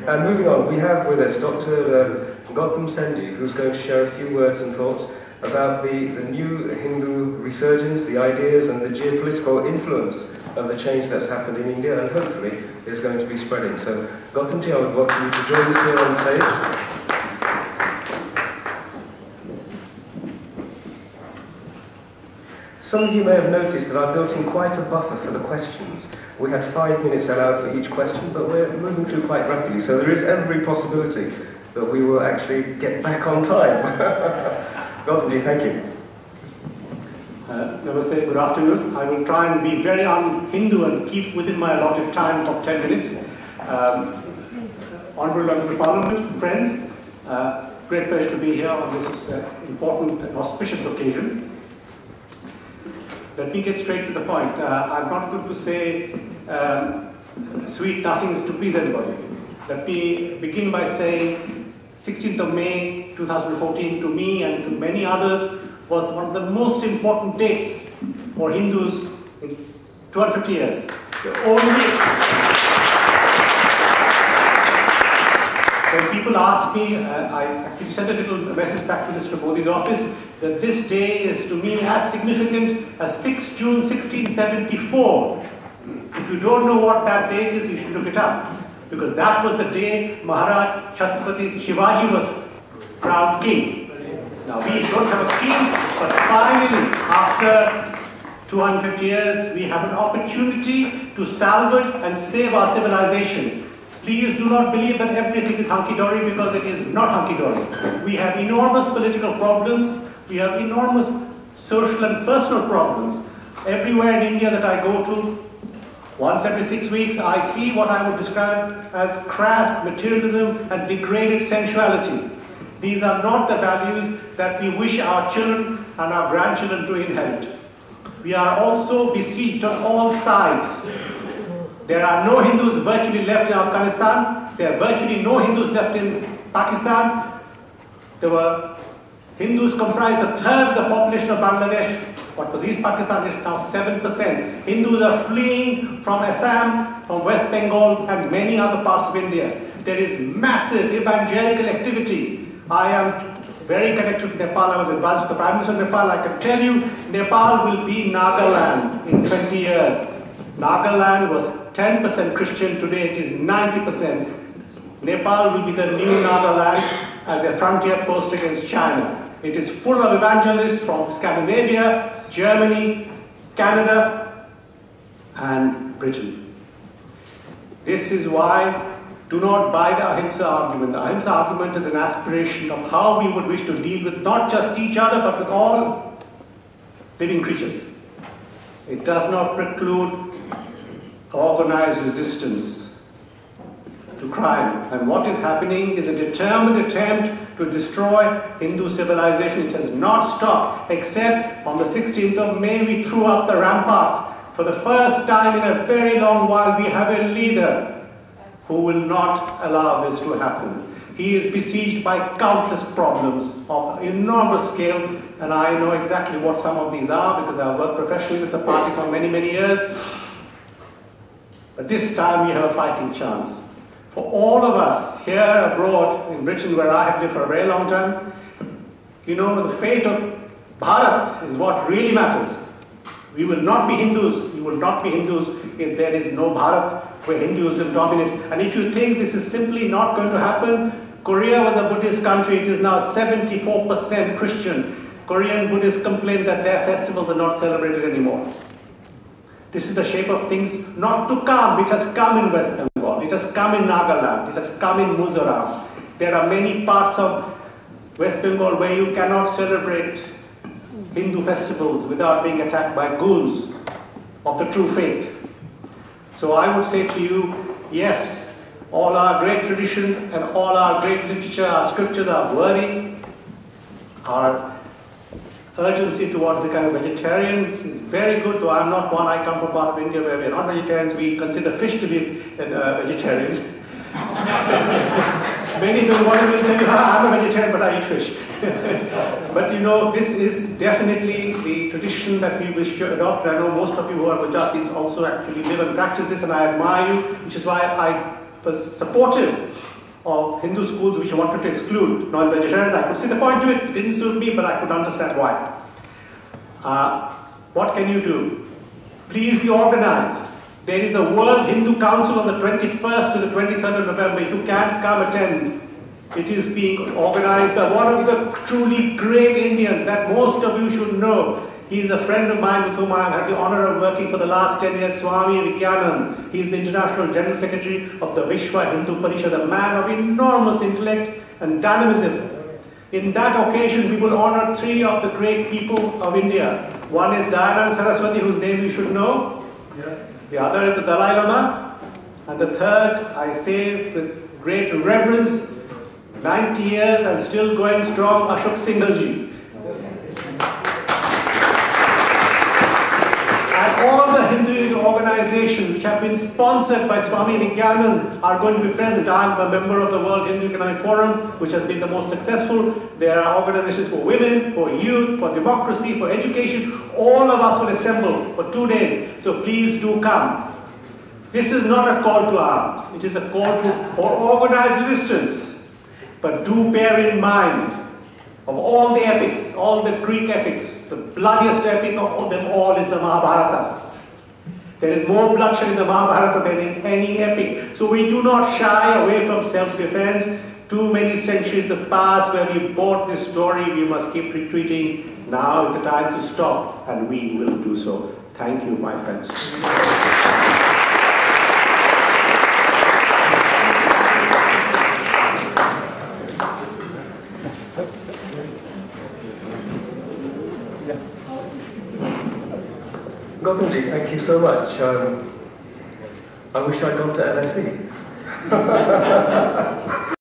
And moving on, we have with us Dr. Gautam Sen, who's going to share a few words and thoughts about the new Hindu resurgence, the ideas and the geopolitical influence of the change that's happened in India and hopefully is going to be spreading. So, Gautamji, I would welcome you to join us here on stage. Some of you may have noticed that I built in quite a buffer for the questions. We had 5 minutes allowed for each question, but we're moving through quite rapidly, so there is every possibility that we will actually get back on time. Gautamji, thank you. Namaste, good afternoon. I will try and be very un-Hindu and keep within my allotted time of 10 minutes. Honourable Members of Parliament, friends, great pleasure to be here on this important and auspicious occasion. Let me get straight to the point. I'm not going to say sweet nothings to please anybody. Let me begin by saying 16th of May 2014 to me and to many others was one of the most important dates for Hindus in 250 years. When people ask me, I actually sent a little message back to Mr. Modi's office that this day is to me as significant as 6 June 1674. If you don't know what that date is, you should look it up. Because that was the day Maharaj Chhatrapati Shivaji was crowned king. Now we don't have a king, but finally, after 250 years, we have an opportunity to salvage and save our civilization. Please do not believe that everything is hunky-dory, because it is not hunky-dory. We have enormous political problems, we have enormous social and personal problems. Everywhere in India that I go to, once every 6 weeks, I see what I would describe as crass materialism and degraded sensuality. These are not the values that we wish our children and our grandchildren to inherit. We are also besieged on all sides. There are no Hindus virtually left in Afghanistan. There are virtually no Hindus left in Pakistan. There were Hindus comprise a third of the population of Bangladesh. What was East Pakistan is now 7%. Hindus are fleeing from Assam, from West Bengal, and many other parts of India. There is massive evangelical activity. I am very connected to Nepal. I was advised to the Prime Minister of Nepal. I can tell you, Nepal will be Nagaland in 20 years. Nagaland was 10% Christian, today it is 90%. Nepal will be the new Nagaland as a frontier post against China. It is full of evangelists from Scandinavia, Germany, Canada, and Britain. This is why do not buy the Ahimsa argument. The Ahimsa argument is an aspiration of how we would wish to deal with not just each other, but with all living creatures. It does not preclude organized resistance to crime. And what is happening is a determined attempt to destroy Hindu civilization. It has not stopped, except on the 16th of May we threw up the ramparts. For the first time in a very long while, we have a leader who will not allow this to happen. He is besieged by countless problems of enormous scale, and I know exactly what some of these are because I've worked professionally with the party for many, many years. But this time we have a fighting chance. For all of us here abroad in Britain, where I have lived for a very long time, you know, the fate of Bharat is what really matters. We will not be Hindus, we will not be Hindus if there is no Bharat where Hinduism dominates. And if you think this is simply not going to happen, Korea was a Buddhist country, it is now 74% Christian. Korean Buddhists complain that their festivals are not celebrated anymore. This is the shape of things not to come. It has come in West Bengal, it has come in Nagaland, it has come in Mizoram. There are many parts of West Bengal where you cannot celebrate Hindu festivals without being attacked by ghouls of the true faith. So I would say to you, yes, all our great traditions and all our great literature, our scriptures are worthy. Our urgency towards becoming vegetarians is very good, though I'm not one. I come from part of India where we are not vegetarians. We consider fish to be vegetarian. Many don't want to tell you, I'm a vegetarian, but I eat fish. But you know, this is definitely the tradition that we wish to adopt. I know most of you who are Gujaratis also actually live and practice this, and I admire you, which is why I supportive of Hindu schools which wanted to exclude non-vegetarians. I could see the point to it. It didn't suit me, but I could understand why. What can you do? Please be organized. There is a World Hindu Council on the 21st to the 23rd of November. If you can't come attend, it is being organized by one of the truly great Indians that most of you should know. He is a friend of mine with whom I have had the honor of working for the last 10 years, Swami Vivekananda. He is the International General Secretary of the Vishwa Hindu Parishad, a man of enormous intellect and dynamism. In that occasion, we will honor 3 of the great people of India. One is Dayananda Saraswati, whose name you should know. The other is the Dalai Lama. And the third, I say with great reverence, 90 years and still going strong, Ashok Singhal-ji. And all the Hindu organizations which have been sponsored by Swami Vivekananda are going to be present. I am a member of the World Hindu Economic Forum, which has been the most successful. There are organizations for women, for youth, for democracy, for education. All of us will assemble for 2 days. So please do come. This is not a call to arms. It is a call for organized resistance. But do bear in mind, of all the epics, all the Greek epics, the bloodiest epic of them all is the Mahabharata. There is more bloodshed in the Mahabharata than in any epic. So we do not shy away from self-defense. Too many centuries have passed where we bought this story. We must keep retreating. Now is the time to stop, and we will do so. Thank you, my friends. Gautamji, thank you so much. I wish I'd gone to LSE.